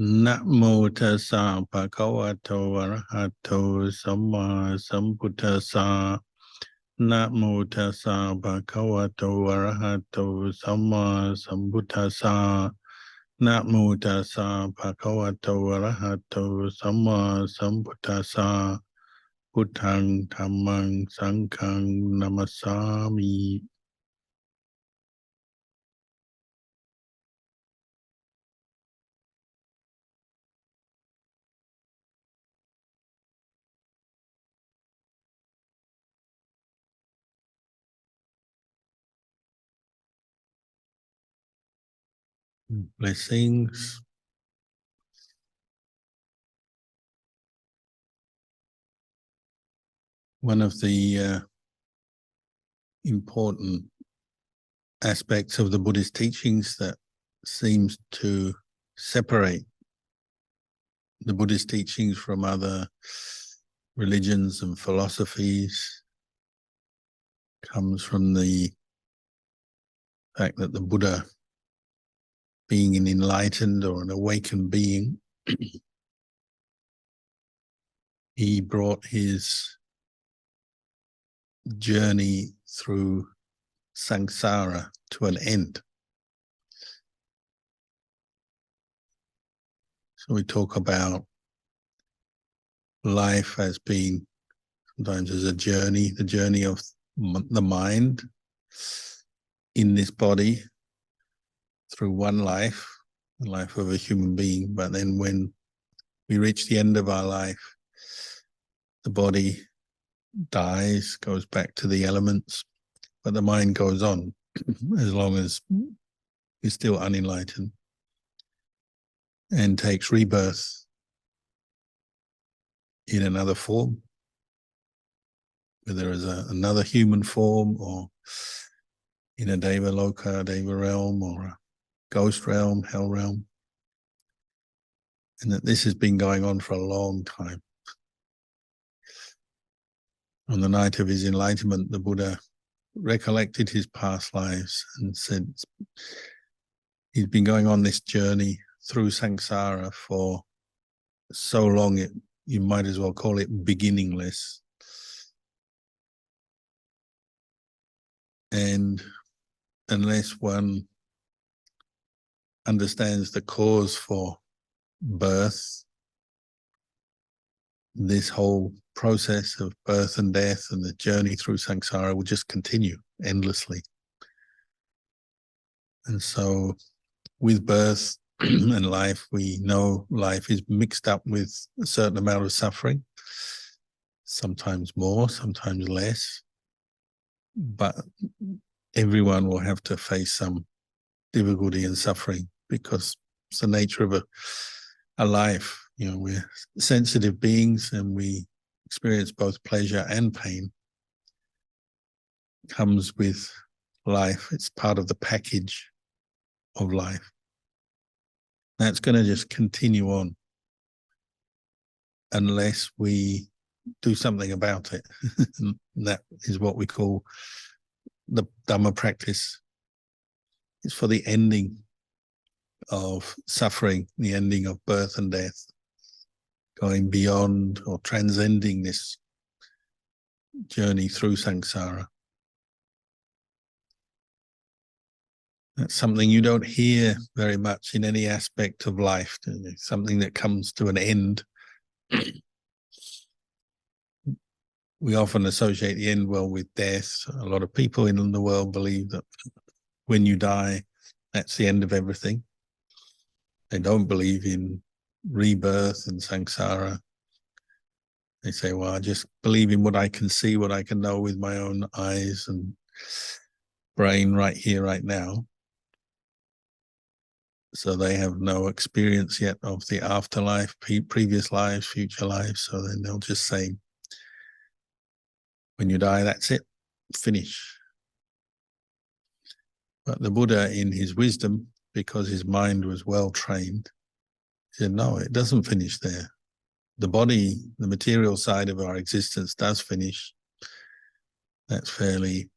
นะโมตัสสะภะคะวะโตอะระหะโตสัมมาสัมพุทธัสสะนะโมตัสสะภะคะวะโตอะระหะโตสัมมาสัมพุทธัสสะนะโมตัสสะภะคะวะโตอะระหะโตสัมมาสัมพุทธัสสะพุทธังธัมมังสังฆังนะมัสสามิ Blessings. One of the important aspects of the Buddhist teachings that seems to separate the Buddhist teachings from other religions and philosophies comes from the fact that the Buddha, being an enlightened or an awakened being, he brought his journey through samsara to an end. So we talk about life as being sometimes as a journey, the journey of the mind in this body through one life, the life of a human being. But then when we reach the end of our life, the body dies, goes back to the elements, but the mind goes on as long as we're still unenlightened and takes rebirth in another form, whether as another human form or in a deva loka, deva realm, or a ghost realm, hell realm. And that this has been going on for a long time. On the night of his enlightenment, the Buddha recollected his past lives and said he's been going on this journey through samsara for so long, you might as well call it beginningless. And unless one understands the cause for birth, this whole process of birth and death and the journey through samsara will just continue endlessly. And so with birth and life, we know life is mixed up with a certain amount of suffering, sometimes more, sometimes less, but everyone will have to face some difficulty and suffering because it's the nature of a life. You know, we're sensitive beings and we experience both pleasure and pain. It comes with life. It's part of the package of life. That's going to just continue on unless we do something about it. That is what we call the Dhamma practice. It's for the ending of suffering, the ending of birth and death, going beyond or transcending this journey through samsara. That's something you don't hear very much in any aspect of life. It's something that comes to an end. We often associate the end well with death. A lot of people in the world believe that when you die, that's the end of everything. They don't believe in rebirth and samsara. They say, well, I just believe in what I can see, what I can know with my own eyes and brain right here, right now. So they have no experience yet of the afterlife, previous lives, future lives. So then they'll just say, when you die, that's it, finish. But the Buddha, in his wisdom, because his mind was well trained, said, no, it doesn't finish there. The body, the material side of our existence does finish. That's fairly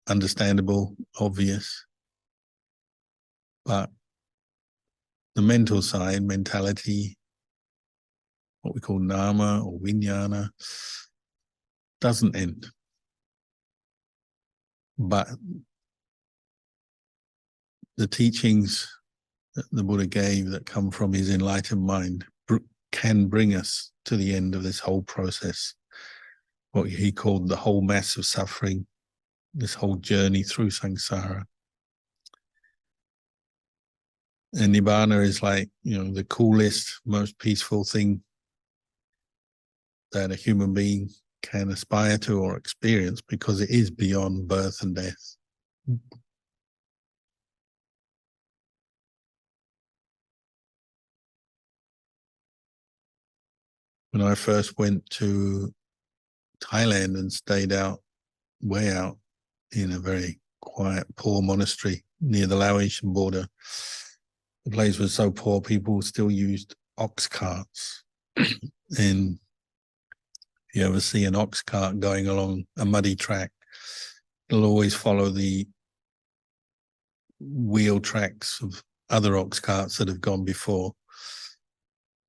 understandable, obvious. But the mental side, mentality, what we call nama or vijnana, doesn't end. But the teachings that the Buddha gave that come from his enlightened mind can bring us to the end of this whole process, what he called the whole mass of suffering, this whole journey through samsara. And nibbana is like, the coolest, most peaceful thing that a human being can aspire to or experience, because it is beyond birth and death. When I first went to Thailand and stayed way out in a very quiet, poor monastery near the Laotian border, the place was so poor, people still used ox carts. And if you ever see an ox cart going along a muddy track, it'll always follow the wheel tracks of other ox carts that have gone before.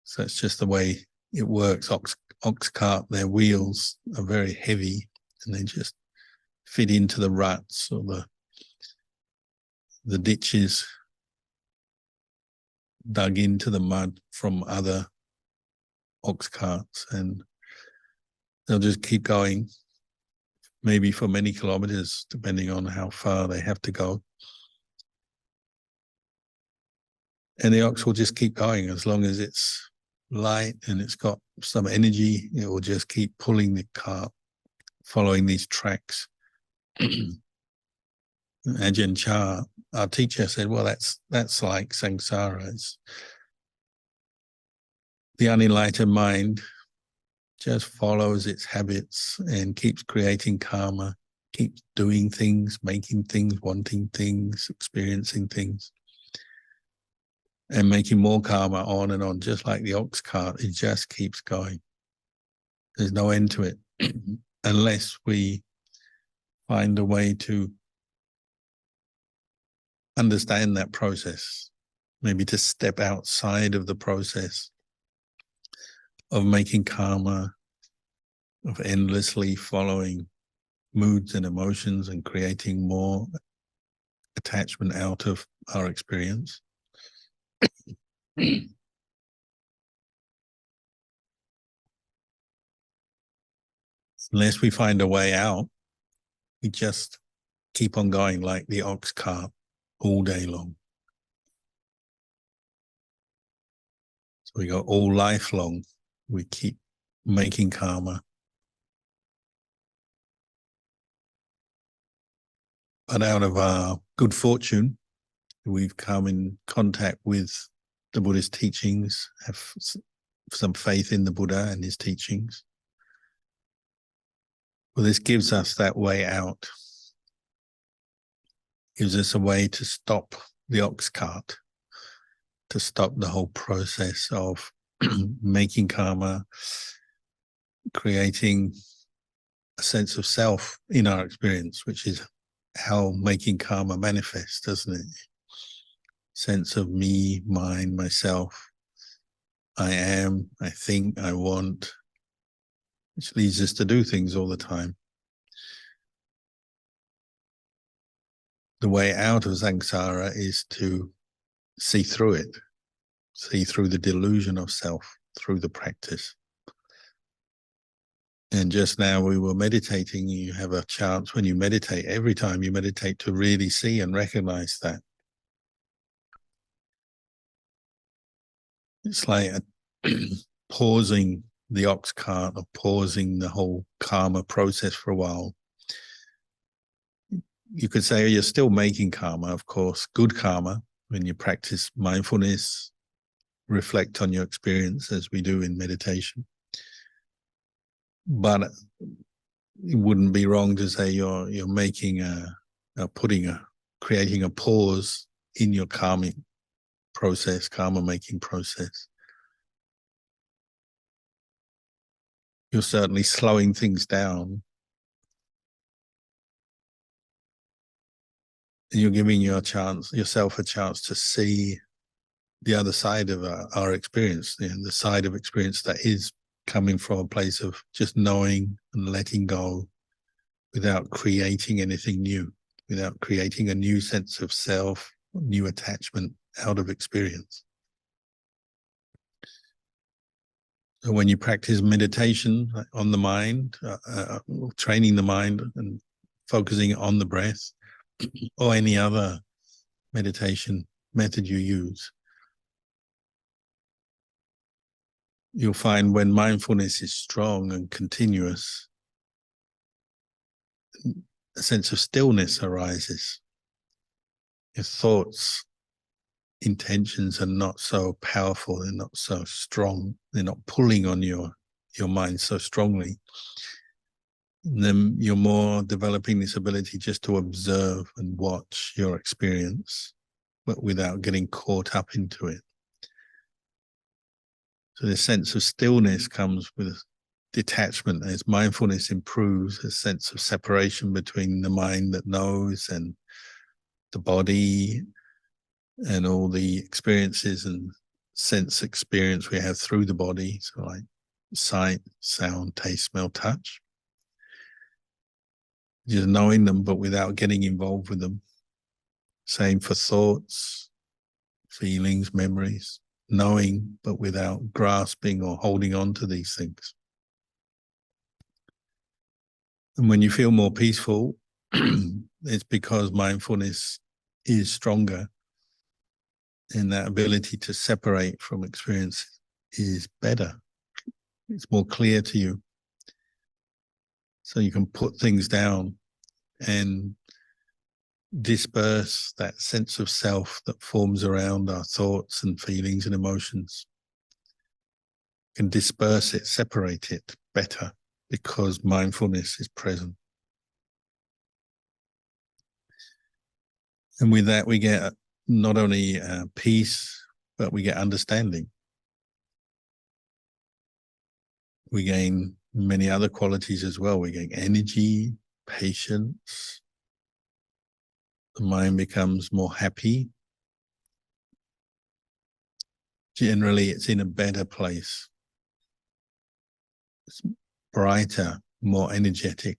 So it's just the way it works. Ox cart, their wheels are very heavy and they just fit into the ruts or the ditches dug into the mud from other ox carts, and they'll just keep going, maybe for many kilometers, depending on how far they have to go. And the ox will just keep going as long as it's light and it's got some energy. It will just keep pulling the cart, following these tracks. Ajahn Chah, our teacher, said, well, that's like samsara. It's the unenlightened mind just follows its habits and keeps creating karma, keeps doing things, making things, wanting things, experiencing things, and making more karma on and on, just like the ox cart. It just keeps going. There's no end to it unless we find a way to understand that process, maybe to step outside of the process of making karma, of endlessly following moods and emotions and creating more attachment out of our experience. Unless we find a way out, we just keep on going like the ox cart all day long. So we go all life long, we keep making karma. But out of our good fortune, we've come in contact with the Buddhist teachings, have some faith in the Buddha and his teachings. Well, this gives us that way out, gives us a way to stop the ox cart, to stop the whole process of making karma, creating a sense of self in our experience, which is how making karma manifests, doesn't it? Sense of me, mine, myself, I am, I think, I want, which leads us to do things all the time. The way out of samsara is to see through it, see through the delusion of self, through the practice. And just now we were meditating. You have a chance when you meditate, every time you meditate, to really see and recognize that. It's like pausing the ox cart or pausing the whole karma process for a while. You could say you're still making karma, of course, good karma, when you practice mindfulness, reflect on your experience as we do in meditation. But it wouldn't be wrong to say you're making creating a pause in your karmic process, karma making process. You're certainly slowing things down. And you're giving yourself a chance to see the other side of our experience, the side of experience that is coming from a place of just knowing and letting go without creating anything new, without creating a new sense of self, new attachment out of experience. So when you practice meditation on the mind, training the mind and focusing on the breath, or any other meditation method you use, you'll find when mindfulness is strong and continuous, a sense of stillness arises. Your thoughts, intentions are not so powerful, they're not so strong, they're not pulling on your mind so strongly. And then you're more developing this ability just to observe and watch your experience, but without getting caught up into it. So this sense of stillness comes with detachment. As mindfulness improves, a sense of separation between the mind that knows and the body and all the experiences and sense experience we have through the body. So like sight, sound, taste, smell, touch. Just knowing them, but without getting involved with them. Same for thoughts, feelings, memories. Knowing, but without grasping or holding on to these things. And when you feel more peaceful, it's because mindfulness is stronger, and that ability to separate from experience is better. It's more clear to you. So you can put things down and disperse that sense of self that forms around our thoughts and feelings and emotions. You can disperse it, separate it better because mindfulness is present. And with that, we get not only peace, but we get understanding. We gain many other qualities as well. We gain energy, patience. The mind becomes more happy. Generally, it's in a better place. It's brighter, more energetic.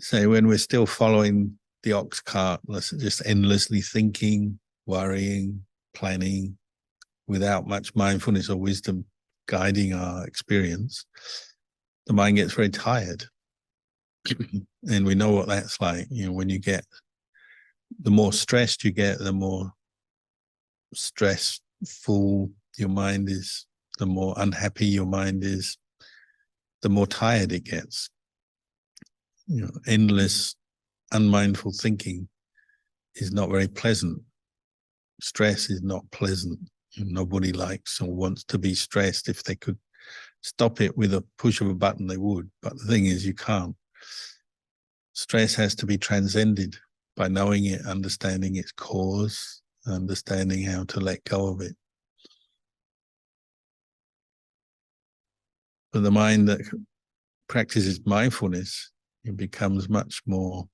So when we're still following the ox cart, just endlessly thinking, worrying, planning, without much mindfulness or wisdom guiding our experience, the mind gets very tired. And we know what that's like. When you get, the more stressed you get, the more stressful your mind is, the more unhappy your mind is, the more tired it gets. Endless, unmindful thinking is not very pleasant. Stress is not pleasant. Nobody likes or wants to be stressed. If they could stop it with a push of a button, they would. But the thing is, you can't. Stress has to be transcended by knowing it, understanding its cause, understanding how to let go of it. But the mind that practices mindfulness, it becomes much more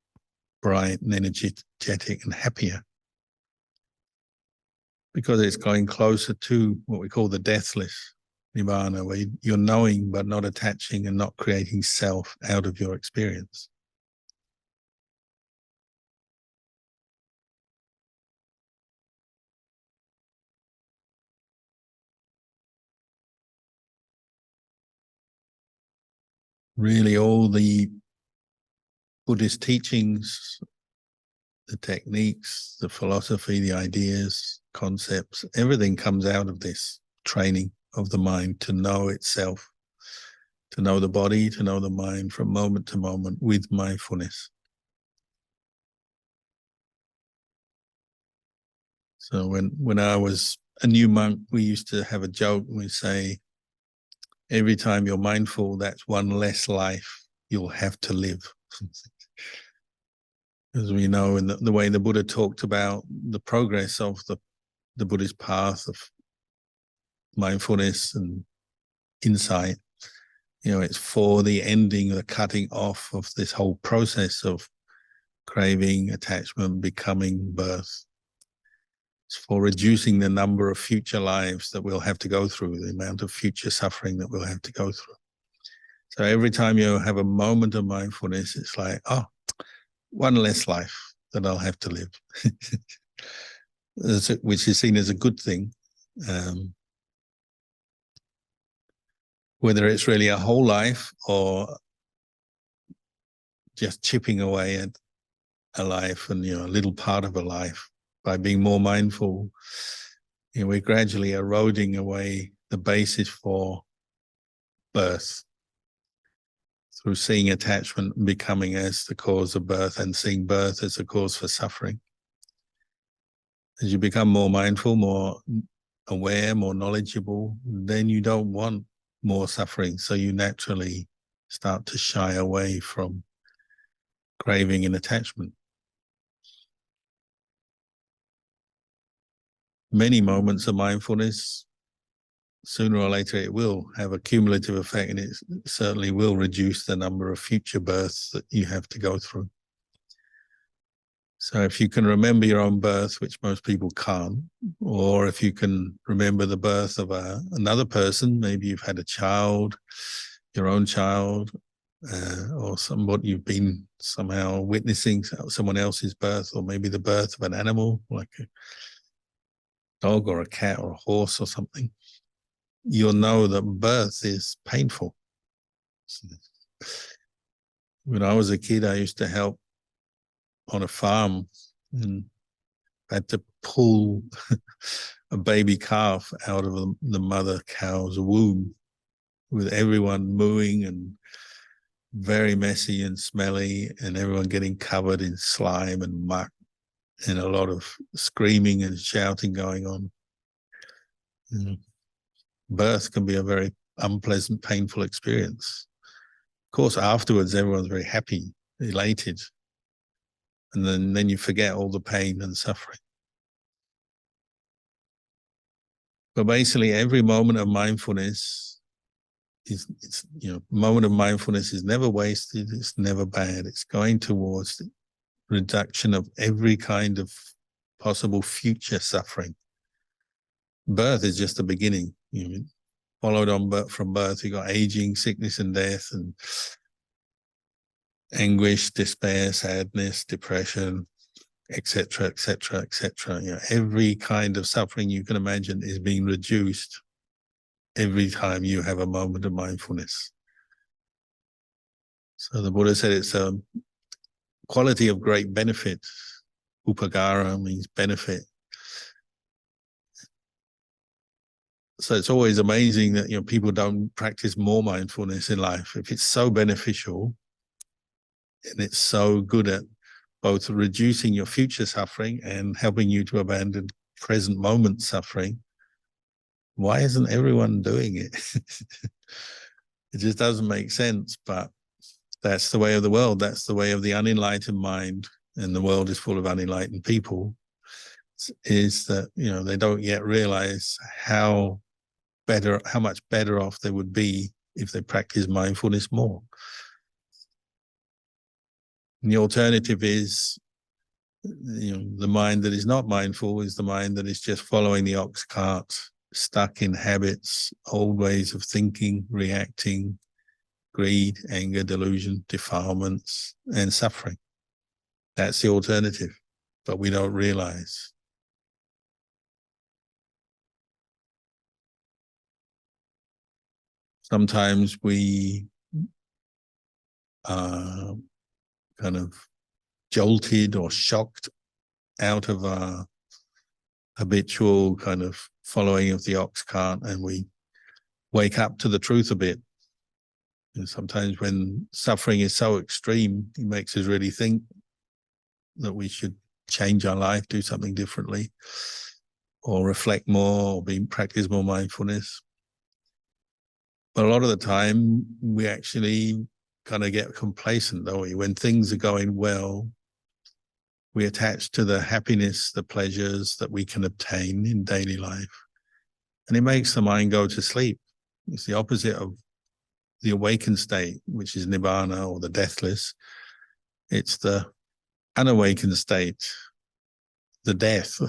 bright and energetic and happier, because it's going closer to what we call the deathless nibbana, where you're knowing but not attaching and not creating self out of your experience. Really, all the Buddhist teachings, the techniques, the philosophy, the ideas, concepts, everything comes out of this training of the mind to know itself, to know the body, to know the mind from moment to moment with mindfulness. So when I was a new monk, we used to have a joke. We say, every time you're mindful, that's one less life you'll have to live. As we know, in the way the Buddha talked about the progress of the Buddhist path of mindfulness and insight, it's for the ending, the cutting off of this whole process of craving, attachment, becoming, birth. It's for reducing the number of future lives that we'll have to go through, the amount of future suffering that we'll have to go through. So every time you have a moment of mindfulness, it's like, oh, one less life that I'll have to live, which is seen as a good thing. Whether it's really a whole life or just chipping away at a life and, a little part of a life. By being more mindful, we're gradually eroding away the basis for birth through seeing attachment and becoming as the cause of birth, and seeing birth as a cause for suffering. As you become more mindful, more aware, more knowledgeable, then you don't want more suffering. So you naturally start to shy away from craving and attachment. Many moments of mindfulness, sooner or later it will have a cumulative effect, and it certainly will reduce the number of future births that you have to go through. So if you can remember your own birth, which most people can't, or if you can remember the birth of another person, maybe you've had a child, your own child, or somebody you've been somehow witnessing someone else's birth, or maybe the birth of an animal like a dog or a cat or a horse or something, you'll know that birth is painful. When I was a kid, I used to help on a farm and had to pull a baby calf out of the mother cow's womb, with everyone mooing and very messy and smelly, and everyone getting covered in slime and muck, and a lot of screaming and shouting going on. Birth can be a very unpleasant, painful experience. Of course, afterwards, everyone's very happy, elated, and then you forget all the pain and suffering. But basically, every moment of mindfulness moment of mindfulness is never wasted. It's never bad. It's going towards the reduction of every kind of possible future suffering. Birth is just the beginning. Followed on from birth, you got aging, sickness, and death, and anguish, despair, sadness, depression, etc., etc., etc. Every kind of suffering you can imagine is being reduced every time you have a moment of mindfulness. So the Buddha said it's a quality of great benefit. Upagara means benefit. So it's always amazing that people don't practice more mindfulness in life. If it's so beneficial and it's so good at both reducing your future suffering and helping you to abandon present moment suffering, why isn't everyone doing it? It just doesn't make sense, but that's the way of the world. That's the way of the unenlightened mind, and the world is full of unenlightened people, is that, they don't yet realize how much better off they would be if they practice mindfulness more. And the alternative is, the mind that is not mindful is the mind that is just following the ox cart, stuck in habits, old ways of thinking, reacting, greed, anger, delusion, defilements, and suffering. That's the alternative, but we don't realize. Sometimes we are kind of jolted or shocked out of our habitual kind of following of the ox cart, and we wake up to the truth a bit. And sometimes when suffering is so extreme, it makes us really think that we should change our life, do something differently, or reflect more, or practice more mindfulness. But a lot of the time, we actually kind of get complacent, don't we? When things are going well, we attach to the happiness, the pleasures that we can obtain in daily life. And it makes the mind go to sleep. It's the opposite of the awakened state, which is nibbana, or the deathless. It's the unawakened state, the death,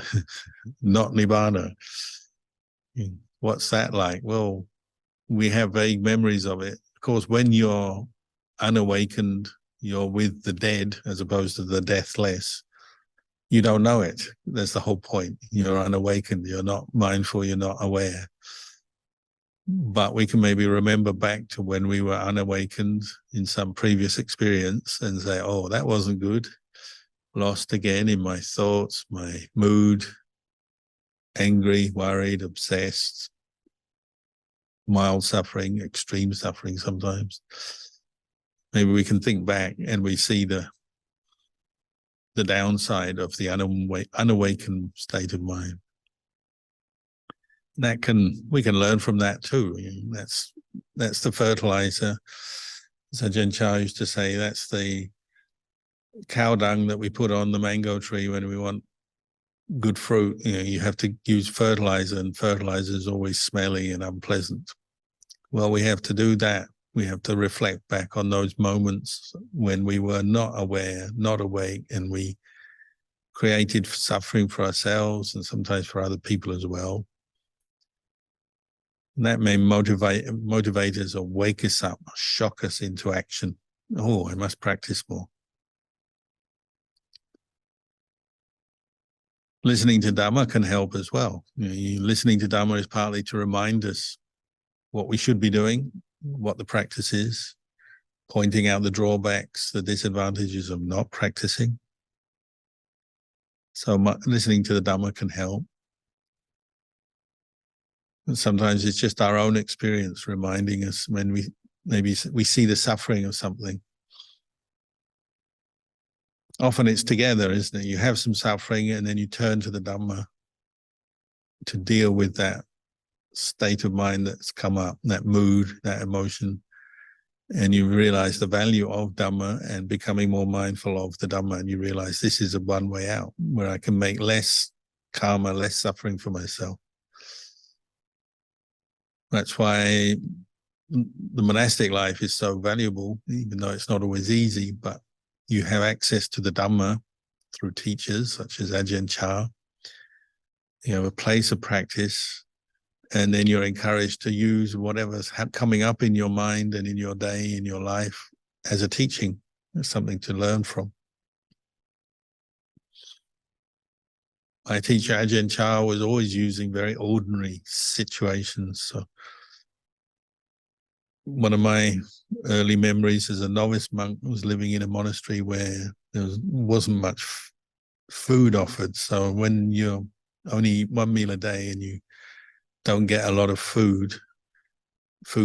not nibbana. What's that like? Well, we have vague memories of it. Of course, when you're unawakened, you're with the dead as opposed to the deathless. You don't know it. That's the whole point. You're unawakened. You're not mindful. You're not aware. But we can maybe remember back to when we were unawakened in some previous experience and say, oh, that wasn't good. Lost again in my thoughts, my mood, angry, worried, obsessed, mild suffering, extreme suffering sometimes. Maybe we can think back and we see the downside of the unawakened state of mind. We can learn from that too. That's the fertilizer. As Ajahn Chah used to say, that's the cow dung that we put on the mango tree when we want good fruit. You have to use fertilizer, and fertilizer is always smelly and unpleasant. Well, we have to do that. We have to reflect back on those moments when we were not aware, not awake, and we created suffering for ourselves and sometimes for other people as well. And that may motivate us or wake us up, shock us into action. Oh, I must practice more. Listening to Dhamma can help as well. Listening to Dhamma is partly to remind us what we should be doing, what the practice is, pointing out the drawbacks, the disadvantages of not practicing. So listening to the Dhamma can help. And sometimes it's just our own experience reminding us when we see the suffering of something. Often it's together, isn't it? You have some suffering and then you turn to the Dhamma to deal with that state of mind that's come up, that mood, that emotion. And you realize the value of Dhamma and becoming more mindful of the Dhamma. And you realize this is a one way out where I can make less karma, less suffering for myself. That's why the monastic life is so valuable, even though it's not always easy, but you have access to the Dhamma through teachers such as Ajahn Chah. You have a place of practice, and then you're encouraged to use whatever's coming up in your mind and in your day, in your life, as a teaching, as something to learn from. My teacher, Ajahn Chah, was always using very ordinary situations. So one of my early memories as a novice monk was living in a monastery where there wasn't much food offered. So when you're only eat one meal a day and you don't get a lot of food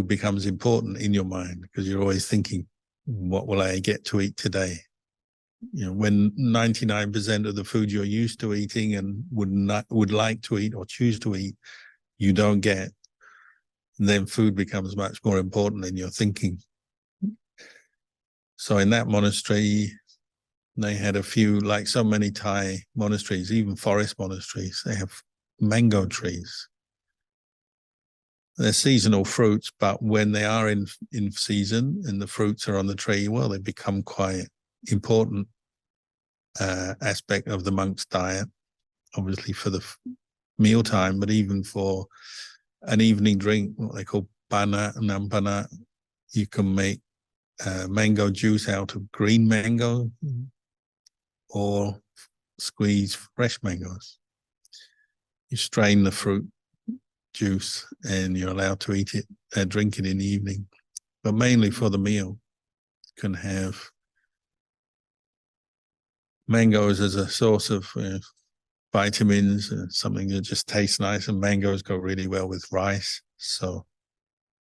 becomes important in your mind because you're always thinking, what will I get to eat today? When 99% of the food you're used to eating and would like to eat or choose to eat, you don't get, then food becomes much more important in your thinking. So in that monastery, they had a few, like so many Thai monasteries, even forest monasteries, they have mango trees. They're seasonal fruits, but when they are in season and the fruits are on the tree, well, they become quite important aspect of the monk's diet, obviously for the mealtime, but even for an evening drink, what they call pana, nampana. You can make mango juice out of green mango or squeeze fresh mangoes. You strain the fruit juice and you're allowed to eat it, drink it in the evening, but mainly for the meal. You can have mangoes as a source of vitamins, something that just tastes nice, and mangoes go really well with rice. So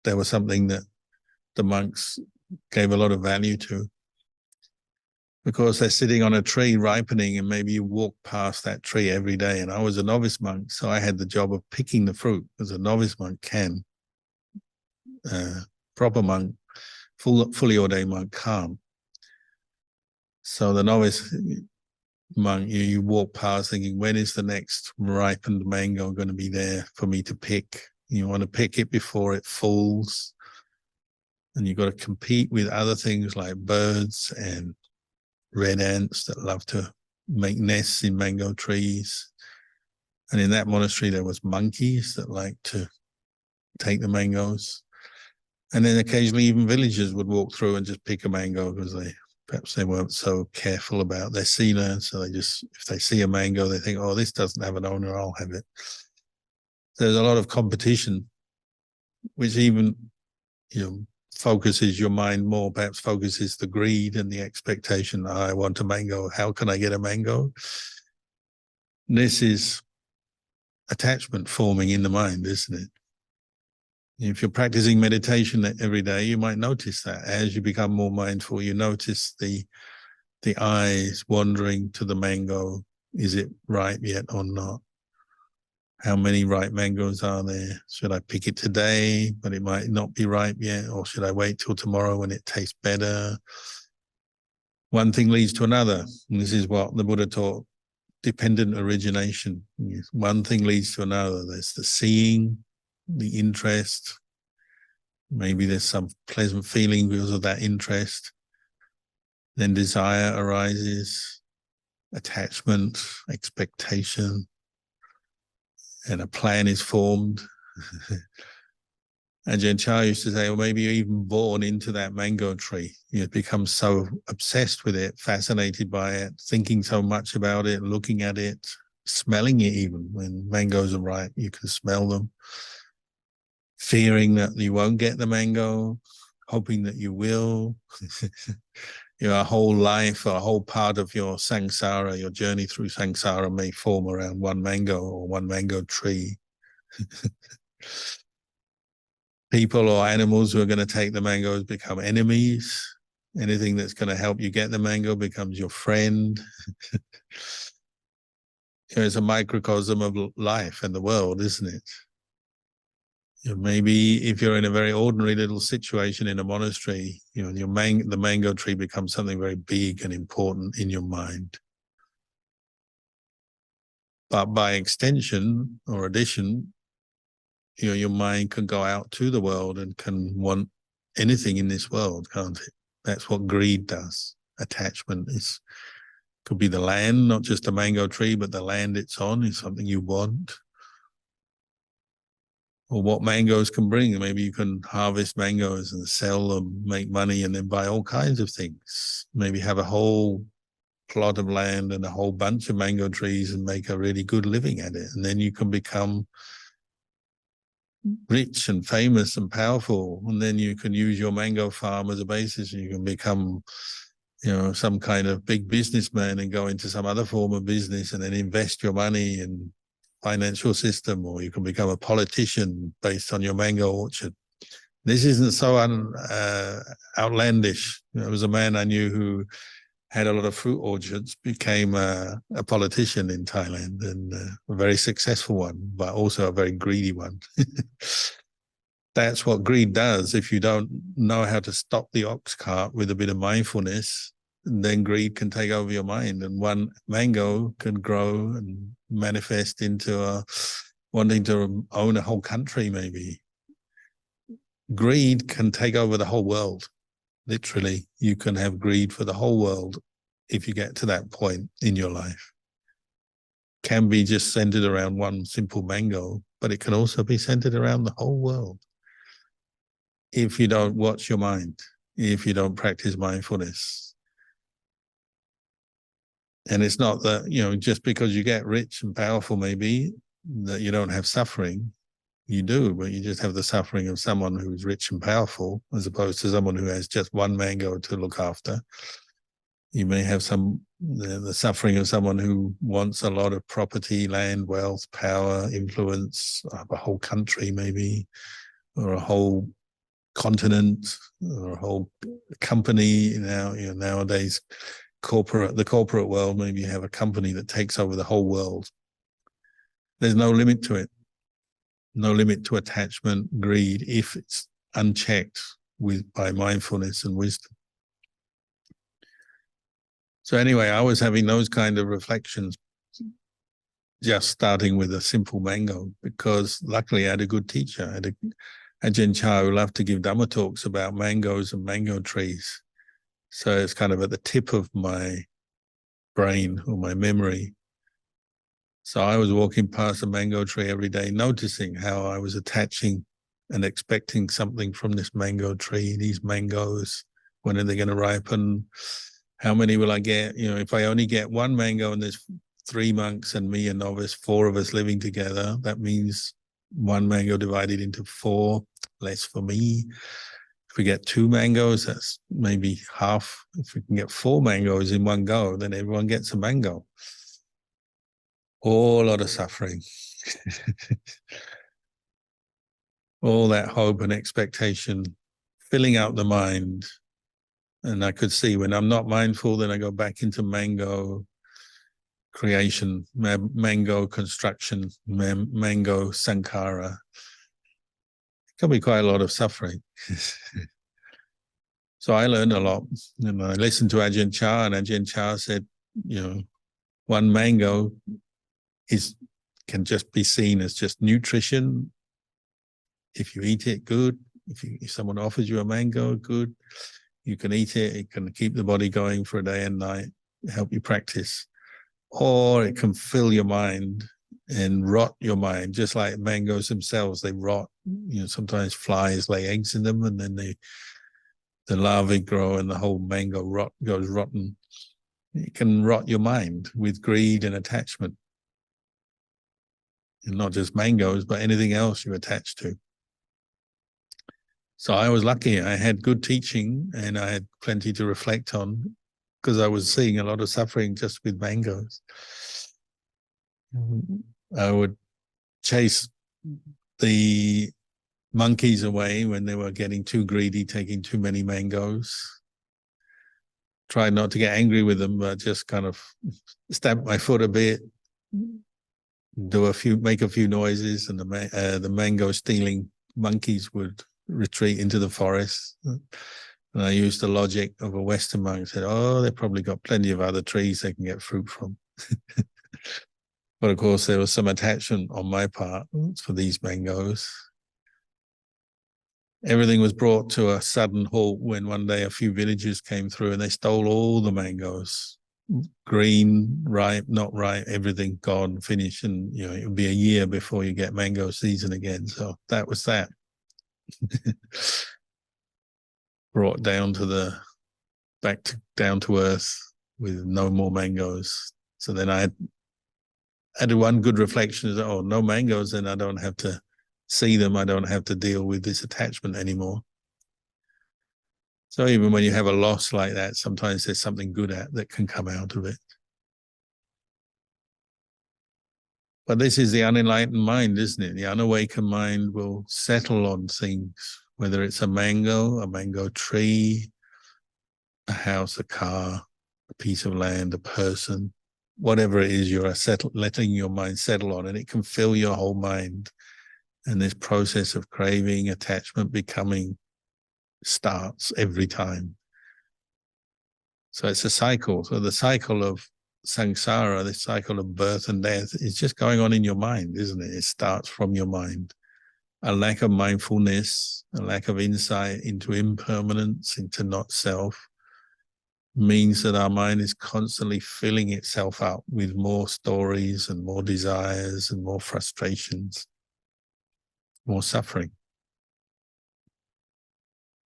there was something that the monks gave a lot of value to, because they're sitting on a tree ripening and maybe you walk past that tree every day. And I was a novice monk, so I had the job of picking the fruit, as a novice monk can. Proper monk, fully ordained monk can't. So the novice monk, you walk past thinking, when is the next ripened mango going to be there for me to pick? You want to pick it before it falls. And you've got to compete with other things like birds and red ants that love to make nests in mango trees. And in that monastery, there was monkeys that liked to take the mangoes. And then occasionally even villagers would walk through and just pick a mango because perhaps they weren't so careful about their sila. So they just, if they see a mango, they think, oh, this doesn't have an owner, I'll have it. There's a lot of competition, which even, focuses your mind more, perhaps focuses the greed and the expectation. I want a mango. How can I get a mango? This is attachment forming in the mind, isn't it? If you're practicing meditation every day, you might notice that as you become more mindful, you notice the eyes wandering to the mango. Is it ripe yet or not? How many ripe mangoes are there? Should I pick it today, but it might not be ripe yet? Or should I wait till tomorrow when it tastes better? One thing leads to another. And this is what the Buddha taught, dependent origination. One thing leads to another. There's the seeing, the interest. Maybe there's some pleasant feeling because of that interest. Then desire arises, attachment, expectation, and a plan is formed. Ajahn Chah used to say, well, maybe you're even born into that mango tree. You become so obsessed with it, fascinated by it, thinking so much about it, looking at it, smelling it even. When mangoes are ripe, you can smell them. Fearing that you won't get the mango, hoping that you will. Your whole life, or a whole part of your samsara, your journey through samsara may form around one mango or one mango tree. People or animals who are going to take the mangoes become enemies. Anything that's going to help you get the mango becomes your friend. It's a microcosm of life and the world, isn't it? Maybe if you're in a very ordinary little situation in a monastery, the mango tree becomes something very big and important in your mind. But by extension or addition, your mind can go out to the world and can want anything in this world, can't it? That's what greed does. Attachment could be the land, not just a mango tree, but the land it's on is something you want. Or what mangoes can bring. Maybe you can harvest mangoes and sell them, make money, and then buy all kinds of things. Maybe have a whole plot of land and a whole bunch of mango trees and make a really good living at it. And then you can become rich and famous and powerful. And then you can use your mango farm as a basis. And you can become, some kind of big businessman and go into some other form of business and then invest your money in financial system, or you can become a politician based on your mango orchard. This isn't so outlandish. There was a man I knew who had a lot of fruit orchards, became a politician in Thailand, and a very successful one, but also a very greedy one. That's what greed does. If you don't know how to stop the ox cart with a bit of mindfulness, then greed can take over your mind, and one mango can grow and manifest into wanting to own a whole country, maybe. Greed can take over the whole world. Literally, you can have greed for the whole world if you get to that point in your life. Can be just centered around one simple mango, but it can also be centered around the whole world. If you don't watch your mind, if you don't practice mindfulness. And it's not that, just because you get rich and powerful, maybe, that you don't have suffering. You do, but you just have the suffering of someone who's rich and powerful, as opposed to someone who has just one mango to look after. You may have the suffering of someone who wants a lot of property, land, wealth, power, influence, a whole country maybe, or a whole continent, or a whole company. Nowadays, the corporate world, maybe you have a company that takes over the whole world. There's no limit to it. No limit to attachment, greed, if it's unchecked by mindfulness and wisdom. So anyway, I was having those kind of reflections, just starting with a simple mango, because luckily I had a good teacher. I had Ajahn Chah who loved to give Dhamma talks about mangoes and mango trees. So it's kind of at the tip of my brain or my memory. So I was walking past a mango tree every day, noticing how I was attaching and expecting something from this mango tree, these mangoes, when are they going to ripen? How many will I get? You know, if I only get one mango and there's 3 monks and me, a novice, 4 of us living together, that means one mango divided into 4, less for me. If we get 2 mangoes, that's maybe half. If we can get 4 mangoes in one go, then everyone gets a mango. Whole lot of suffering. All that hope and expectation filling out the mind. And I could see when I'm not mindful, then I go back into mango creation, mango construction, mango sankhara. It can be quite a lot of suffering. So I learned a lot. And I listened to Ajahn Chah, and Ajahn Chah said, you know, one mango can just be seen as just nutrition. If you eat it, good. If someone offers you a mango, good. You can eat it. It can keep the body going for a day and night, help you practice. Or it can fill your mind and rot your mind, just like mangoes themselves. They rot. You know, sometimes flies lay eggs in them, and then the larvae grow, and the whole mango goes rotten. It can rot your mind with greed and attachment, and not just mangoes, but anything else you attach to. So I was lucky. I had good teaching, and I had plenty to reflect on, because I was seeing a lot of suffering just with mangoes. I would chase the monkeys away when they were getting too greedy, taking too many mangoes. Tried not to get angry with them, but just kind of stamp my foot a bit, make a few noises, and the mango stealing monkeys would retreat into the forest. And I used the logic of a Western monk and said, oh, they've probably got plenty of other trees they can get fruit from. But of course, there was some attachment on my part for these mangoes. Everything was brought to a sudden halt when one day a few villagers came through and they stole all the mangoes. Green, ripe, not ripe, everything gone, finished. And, you know, it would be a year before you get mango season again. So that was that. Brought down to down to earth with no more mangoes. So then I had one good reflection is, oh, no mangoes, then I don't have to see them. I don't have to deal with this attachment anymore. So even when you have a loss like that, sometimes there's something good that can come out of it. But this is the unenlightened mind, isn't it? The unawakened mind will settle on things, whether it's a mango tree, a house, a car, a piece of land, a person, whatever it is you're letting your mind settle on, and it can fill your whole mind. And this process of craving, attachment, becoming starts every time. So it's a cycle. So the cycle of samsara, the cycle of birth and death, is just going on in your mind, isn't it? It starts from your mind. A lack of mindfulness, a lack of insight into impermanence, into not self, means that our mind is constantly filling itself up with more stories and more desires and more frustrations, more suffering.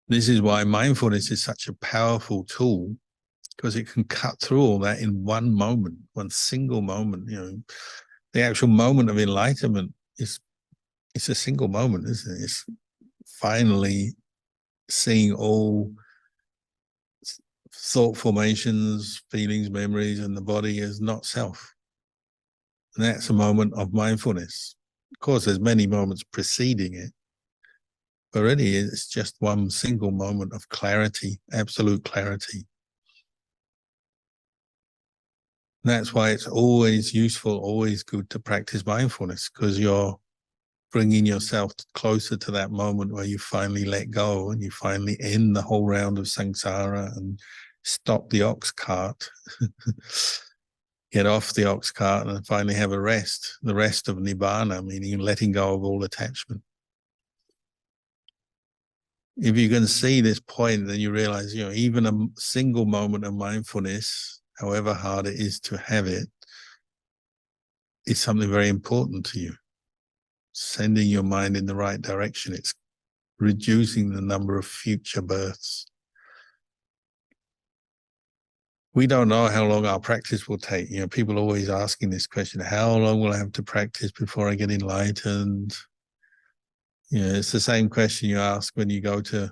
This is why mindfulness is such a powerful tool, because it can cut through all that in one moment, one single moment. You know, the actual moment of enlightenment it's a single moment, isn't it? It's finally seeing all thought formations, feelings, memories, and the body as not self. And that's a moment of mindfulness. Of course, there's many moments preceding it, but really it's just one single moment of clarity, absolute clarity. That's why it's always useful, always good to practice mindfulness, because you're bringing yourself closer to that moment where you finally let go and you finally end the whole round of samsara and stop the ox cart, get off the ox cart and finally have a rest, the rest of nibbana, meaning letting go of all attachment. If you can see this point, then you realize, you know, even a single moment of mindfulness however hard it is to have it, is something very important to you. Sending your mind in the right direction. It's reducing the number of future births. We don't know how long our practice will take. People are always asking this question, how long will I have to practice before I get enlightened? It's the same question you ask when you go to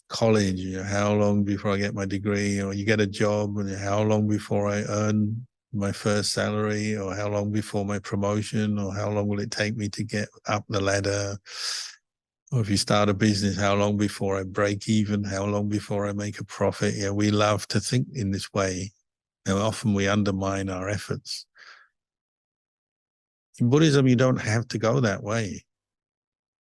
college, how long before I get my degree? Or you get a job, and how long before I earn my first salary? Or how long before my promotion? Or how long will it take me to get up the ladder? Or if you start a business, how long before I break even? How long before I make a profit? We love to think in this way. And often we undermine our efforts. In Buddhism, you don't have to go that way.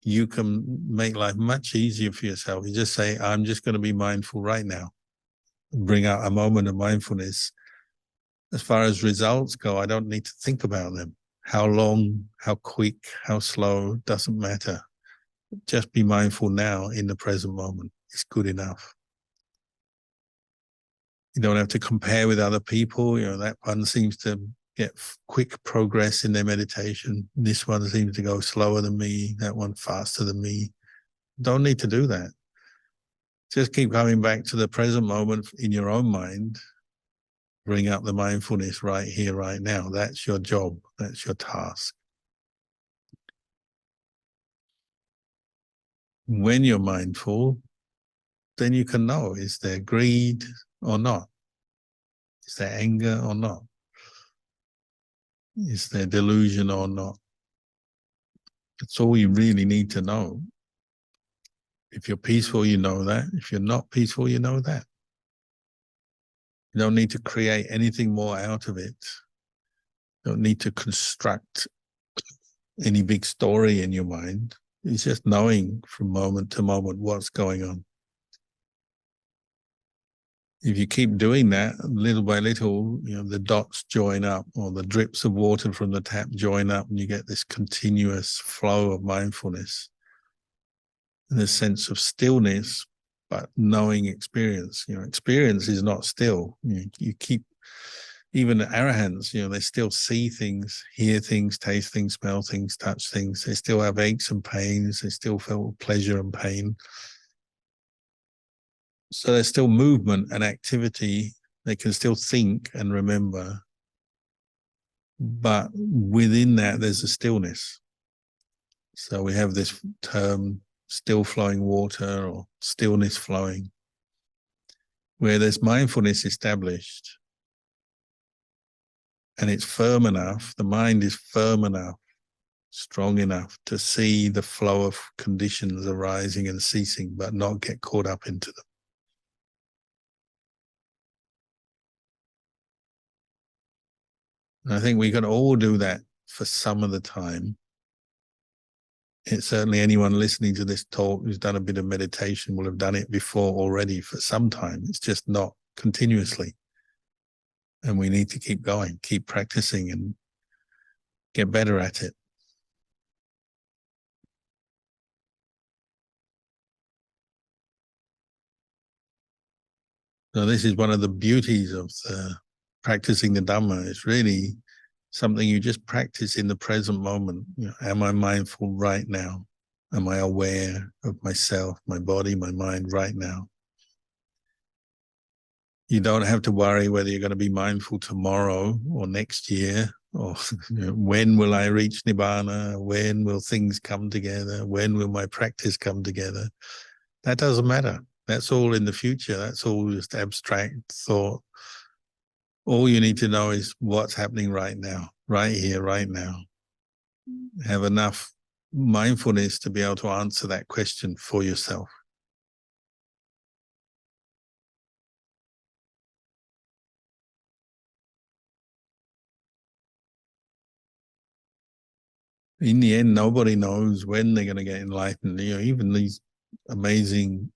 You can make life much easier for yourself. You just say, I'm just going to be mindful right now. Bring out a moment of mindfulness. As far as results go, I don't need to think about them. How long, how quick, how slow, doesn't matter. Just be mindful now in the present moment. It's good enough. You don't have to compare with other people. That one seems to get quick progress in their meditation. This one seems to go slower than me. That one faster than me. Don't need to do that. Just keep coming back to the present moment in your own mind. Bring up the mindfulness right here, right now. That's your job. That's your task. When you're mindful, then you can know, is there greed or not? Is there anger or not? Is there delusion or not? That's all you really need to know. If you're peaceful, you know that. If you're not peaceful, you know that. You don't need to create anything more out of it. You don't need to construct any big story in your mind. It's just knowing from moment to moment what's going on. If you keep doing that, little by little, the dots join up, or the drips of water from the tap join up, and you get this continuous flow of mindfulness and a sense of stillness, but knowing experience. Experience is not still. You keep, even the arahants, they still see things, hear things, taste things, smell things, touch things. They still have aches and pains. They still feel pleasure and pain. So there's still movement and activity. They can still think and remember. But within that, there's a stillness. So we have this term, still flowing water, or stillness flowing, where there's mindfulness established. And it's firm enough, the mind is firm enough, strong enough to see the flow of conditions arising and ceasing, but not get caught up into them. And I think we can all do that for some of the time. It's certainly anyone listening to this talk who's done a bit of meditation will have done it before already for some time. It's just not continuously. And we need to keep going, keep practicing and get better at it. So this is one of the beauties of practicing the Dhamma. It's really something you just practice in the present moment. Am I mindful right now? Am I aware of myself, my body, my mind right now? You don't have to worry whether you're going to be mindful tomorrow or next year, or when will I reach Nibbana? When will things come together? When will my practice come together? That doesn't matter. That's all in the future. That's all just abstract thought. All you need to know is what's happening right now, right here, right now. Have enough mindfulness to be able to answer that question for yourself. In the end, nobody knows when they're going to get enlightened. Even these amazing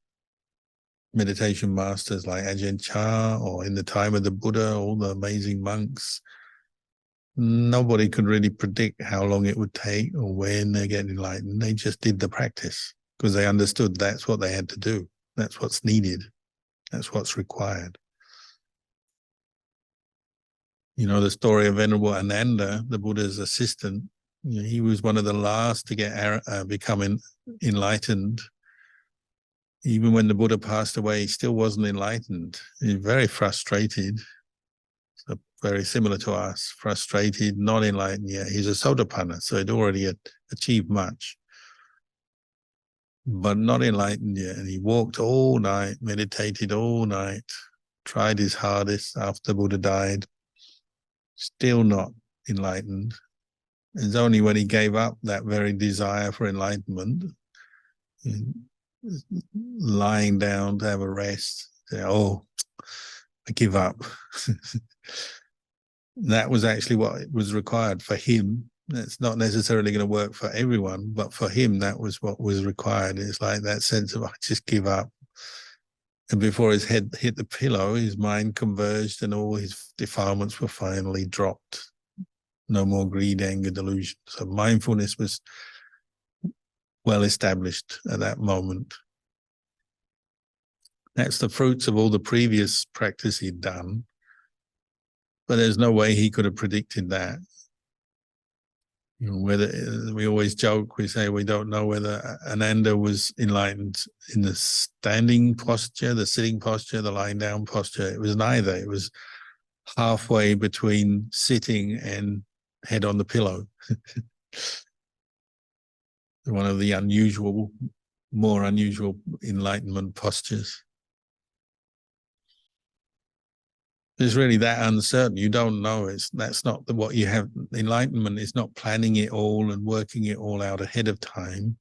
meditation masters like Ajahn Chah, or in the time of the Buddha, all the amazing monks, nobody could really predict how long it would take or when they're getting enlightened. They just did the practice because they understood that's what they had to do. That's what's needed. That's what's required. You know, the story of Venerable Ananda, the Buddha's assistant. You know, he was one of the last to get become enlightened. Even when the Buddha passed away, he still wasn't enlightened. He was very frustrated. So very similar to us, frustrated, not enlightened yet. He's a Sotapanna, so he'd already achieved much, but not enlightened yet. And he walked all night, meditated all night, tried his hardest after the Buddha died, still not enlightened. It's only when he gave up that very desire for enlightenment, lying down to have a rest, say, oh, I give up. That was actually what was required for him. It's not necessarily going to work for everyone, but for him, that was what was required. It's like that sense of, I just give up. And before his head hit the pillow, his mind converged and all his defilements were finally dropped. No more greed, anger, delusion. So mindfulness was well established at that moment. That's the fruits of all the previous practice he'd done. But there's no way he could have predicted that. You know, whether we always joke, we say we don't know whether Ananda was enlightened in the standing posture, the sitting posture, the lying down posture. It was neither. It was halfway between sitting and head on the pillow. One of the unusual, more unusual enlightenment postures. It's really that uncertain. You don't know. That's not what you have. Enlightenment is not planning it all and working it all out ahead of time.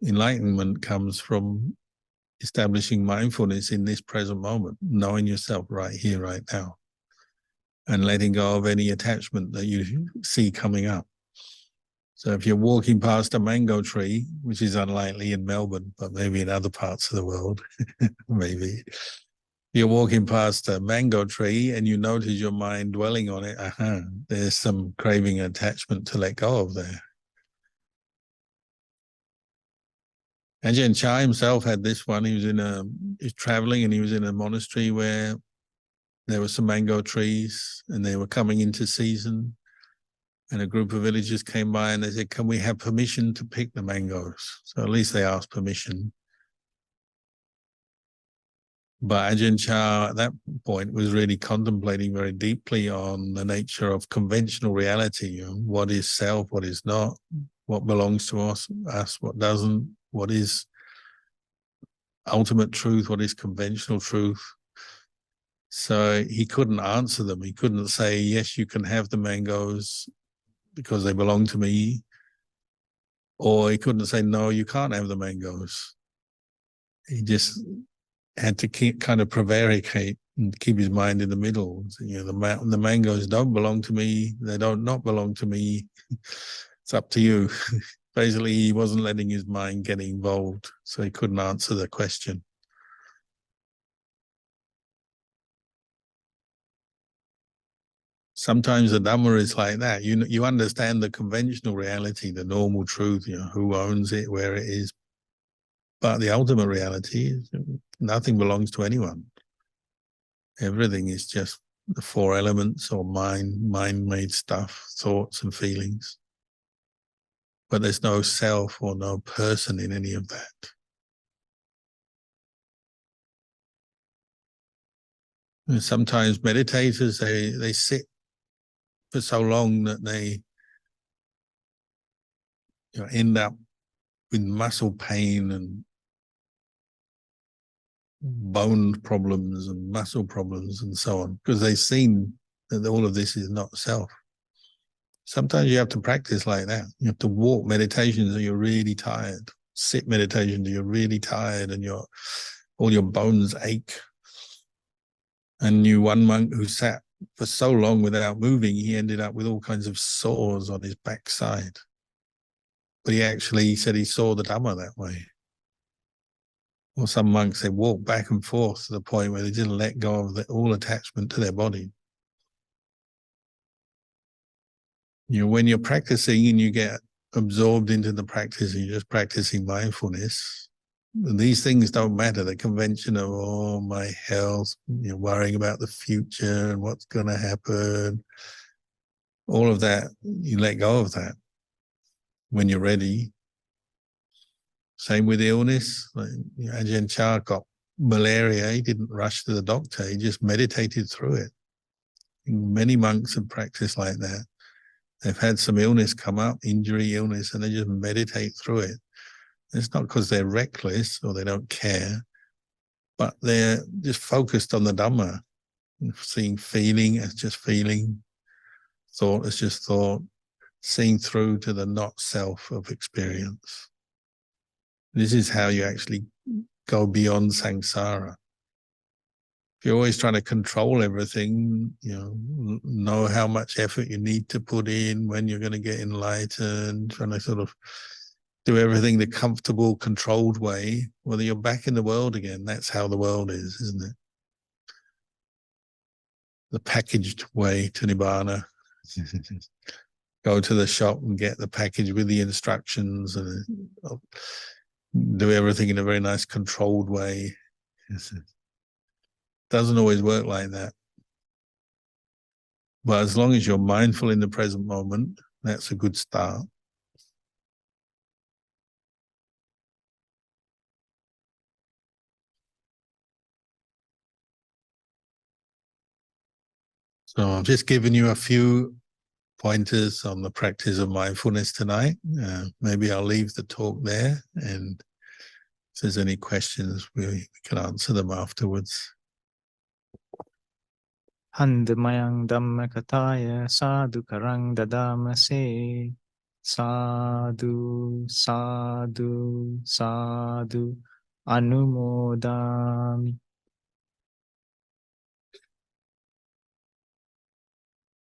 Enlightenment comes from establishing mindfulness in this present moment, knowing yourself right here, right now, and letting go of any attachment that you see coming up. So if you're walking past a mango tree, which is unlikely in Melbourne, but maybe in other parts of the world, maybe. You're walking past a mango tree and you notice your mind dwelling on it. There's some craving and attachment to let go of there. Ajahn Chah himself had this one. He was traveling and he was in a monastery where there were some mango trees and they were coming into season. And a group of villagers came by and they said, can we have permission to pick the mangoes? So at least they asked permission. But Ajahn Chah at that point was really contemplating very deeply on the nature of conventional reality. You know, what is self, what is not, what belongs to us, what doesn't, what is ultimate truth, what is conventional truth. So he couldn't answer them. He couldn't say, yes, you can have the mangoes because they belong to me. Or he couldn't say, no, you can't have the mangoes. He just had to kind of prevaricate and keep his mind in the middle. So, you know, the mangoes don't belong to me. They don't not belong to me. It's up to you. Basically, he wasn't letting his mind get involved, so he couldn't answer the question. Sometimes the Dhamma is like that. You understand the conventional reality, the normal truth, you know, who owns it, where it is. But the ultimate reality is nothing belongs to anyone. Everything is just the four elements or mind-made stuff, thoughts and feelings. But there's no self or no person in any of that. And sometimes meditators, they sit for so long that they end up with muscle pain and bone problems and muscle problems and so on, because they've seen that all of this is not self. Sometimes you have to practice like that. You have to walk meditations and you're really tired. Sit meditations, you're really tired and all your bones ache. And one monk who sat for so long without moving, he ended up with all kinds of sores on his backside. But he actually said he saw the Dhamma that way. Or some monks, they walked back and forth to the point where they didn't let go of all attachment to their body. You know, when you're practicing and you get absorbed into the practice, and you're just practicing mindfulness, These things don't matter. The convention of, oh, my health, worrying about the future and what's going to happen, all of that, you let go of that when you're ready. Same with illness. Like, Ajahn Chah got malaria. He didn't rush to the doctor. He just meditated through it. Many monks have practiced like that. They've had some illness come up, injury, illness, and they just meditate through it. It's not because they're reckless or they don't care, but they're just focused on the Dhamma, seeing feeling as just feeling, thought as just thought, seeing through to the not self of experience. This is how you actually go beyond samsara. If you're always trying to control everything, know how much effort you need to put in, when you're going to get enlightened, trying to sort of do everything the comfortable, controlled way, well, you're back in the world again. That's how the world is, isn't it? The packaged way to Nibbana. Go to the shop and get the package with the instructions and do everything in a very nice, controlled way. Doesn't always work like that. But as long as you're mindful in the present moment, that's a good start. So I've just given you a few pointers on the practice of mindfulness tonight. Maybe I'll leave the talk there, and if there's any questions, we can answer them afterwards. Handamayang Dhammakataya Sadhu Karang Dadamase Sadhu Sadhu Sadhu Anumodami